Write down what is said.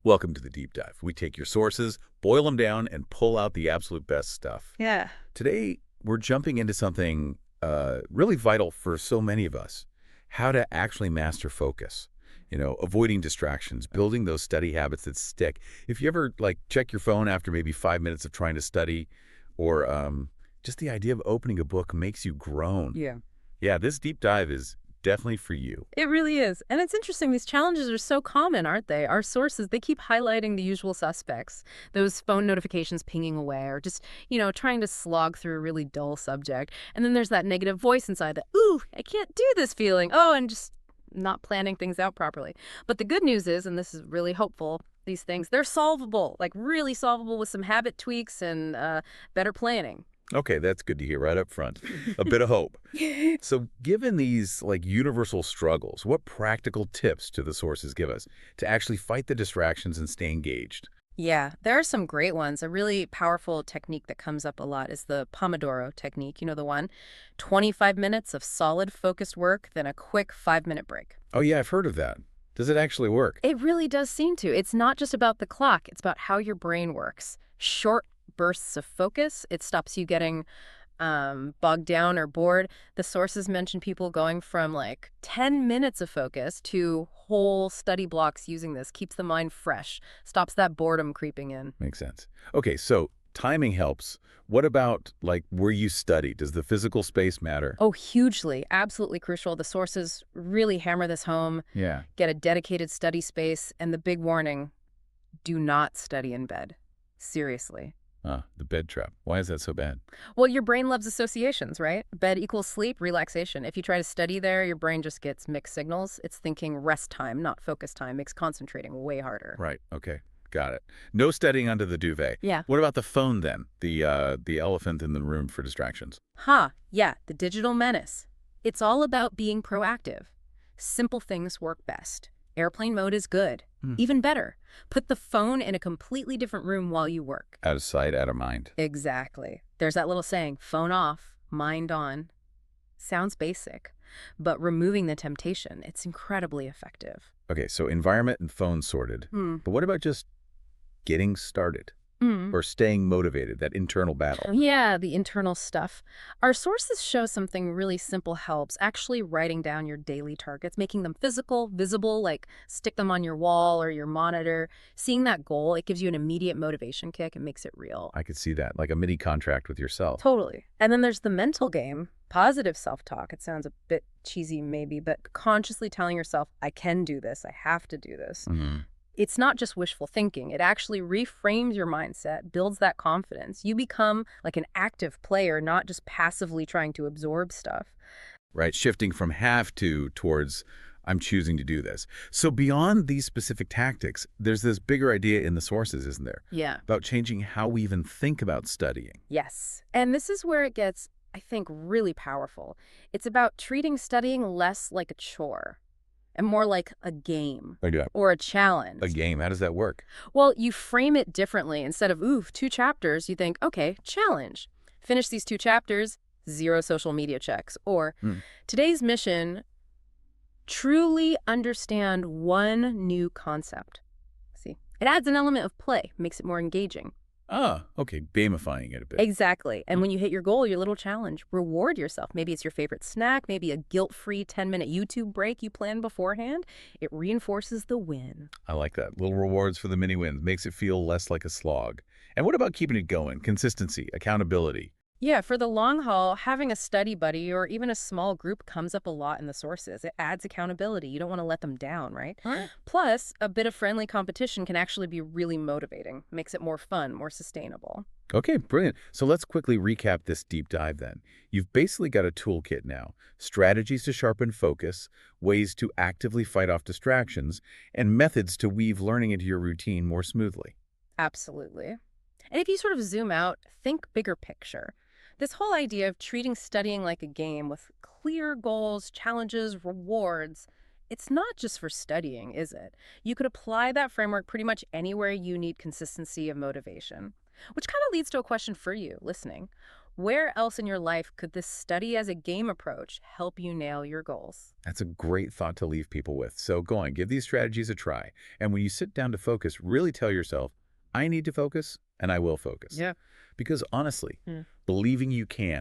Welcome to the deep dive. We take your sources, boil them down, and pull out the absolute best stuff. Yeah. Today, we're jumping into something really vital for so many of us, how to actually master focus. Avoiding distractions, building those study habits that stick. If you ever, check your phone after maybe 5 minutes of trying to study, or just the idea of opening a book makes you groan. Yeah. Yeah, this deep dive is definitely for you. It really is. And it's interesting. These challenges are so common, aren't they? Our sources, they keep highlighting the usual suspects. Those phone notifications pinging away or just, trying to slog through a really dull subject. And then there's that negative voice inside that, ooh, I can't do this feeling. Oh, and just not planning things out properly. But the good news is, and this is really hopeful, these things, they're solvable, like really solvable with some habit tweaks and better planning. Okay, that's good to hear right up front. A bit of hope. So given these universal struggles, what practical tips do the sources give us to actually fight the distractions and stay engaged? Yeah, there are some great ones. A really powerful technique that comes up a lot is the Pomodoro technique. You know the one? 25 minutes of solid focused work, then a quick 5-minute break. Oh yeah, I've heard of that. Does it actually work? It really does seem to. It's not just about the clock, it's about how your brain works. Short bursts of focus, it stops you getting bogged down or bored. The sources mention people going from 10 minutes of focus to whole study blocks using this, keeps the mind fresh, stops that boredom creeping in. Makes sense. Okay, so timing helps. What about where you study? Does the physical space matter? Oh, hugely, absolutely crucial. The sources really hammer this home. Yeah. Get a dedicated study space, and the big warning, do not study in bed. Seriously. The bed trap. Why is that so bad? Well, your brain loves associations, right? Bed equals sleep, relaxation. If you try to study there, your brain just gets mixed signals. It's thinking rest time, not focus time, makes concentrating way harder. Right. Okay. Got it. No studying under the duvet. Yeah. What about the phone then? The elephant in the room for distractions. Yeah, the digital menace. It's all about being proactive. Simple things work best. Airplane mode is good. Even better, put the phone in a completely different room while you work. Out of sight, out of mind. Exactly. There's that little saying, phone off, mind on. Sounds basic, but removing the temptation, it's incredibly effective. Okay, so environment and phone sorted. But what about just getting started or staying motivated, that internal battle? Yeah, the internal stuff. Our sources show something really simple helps, actually writing down your daily targets, making them physical, visible, like stick them on your wall or your monitor. Seeing that goal, it gives you an immediate motivation kick and makes it real. I could see that, like a mini contract with yourself. Totally. And then there's the mental game, positive self-talk. It sounds a bit cheesy maybe, but consciously telling yourself, I can do this, I have to do this. It's not just wishful thinking. It actually reframes your mindset, builds that confidence. You become like an active player, not just passively trying to absorb stuff. Right, shifting from have to towards I'm choosing to do this. So beyond these specific tactics, there's this bigger idea in the sources, isn't there? Yeah. About changing how we even think about studying. Yes. And this is where it gets, I think, really powerful. It's about treating studying less like a chore and more like a game or a challenge. A game, how does that work? Well, you frame it differently. Instead of, ooh, 2 chapters, you think, okay, challenge. Finish these 2 chapters, 0 social media checks. Or today's mission, truly understand one new concept. See, it adds an element of play, makes it more engaging. Okay, gamifying it a bit. Exactly. And when you hit your goal, your little challenge, reward yourself. Maybe it's your favorite snack, maybe a guilt-free 10-minute YouTube break you planned beforehand. It reinforces the win. I like that. Little rewards for the mini wins. Makes it feel less like a slog. And what about keeping it going? Consistency, accountability. Yeah, for the long haul, having a study buddy or even a small group comes up a lot in the sources. It adds accountability. You don't want to let them down, right? Plus, a bit of friendly competition can actually be really motivating. Makes it more fun, more sustainable. Okay, brilliant. So let's quickly recap this deep dive then. You've basically got a toolkit now. Strategies to sharpen focus, ways to actively fight off distractions, and methods to weave learning into your routine more smoothly. Absolutely. And if you sort of zoom out, think bigger picture. This whole idea of treating studying like a game with clear goals, challenges, rewards, it's not just for studying, is it? You could apply that framework pretty much anywhere you need consistency of motivation. Which kind of leads to a question for you, listening. Where else in your life could this study as a game approach help you nail your goals? That's a great thought to leave people with. So go on, give these strategies a try. And when you sit down to focus, really tell yourself, I need to focus and I will focus. Yeah. Because honestly, believing you can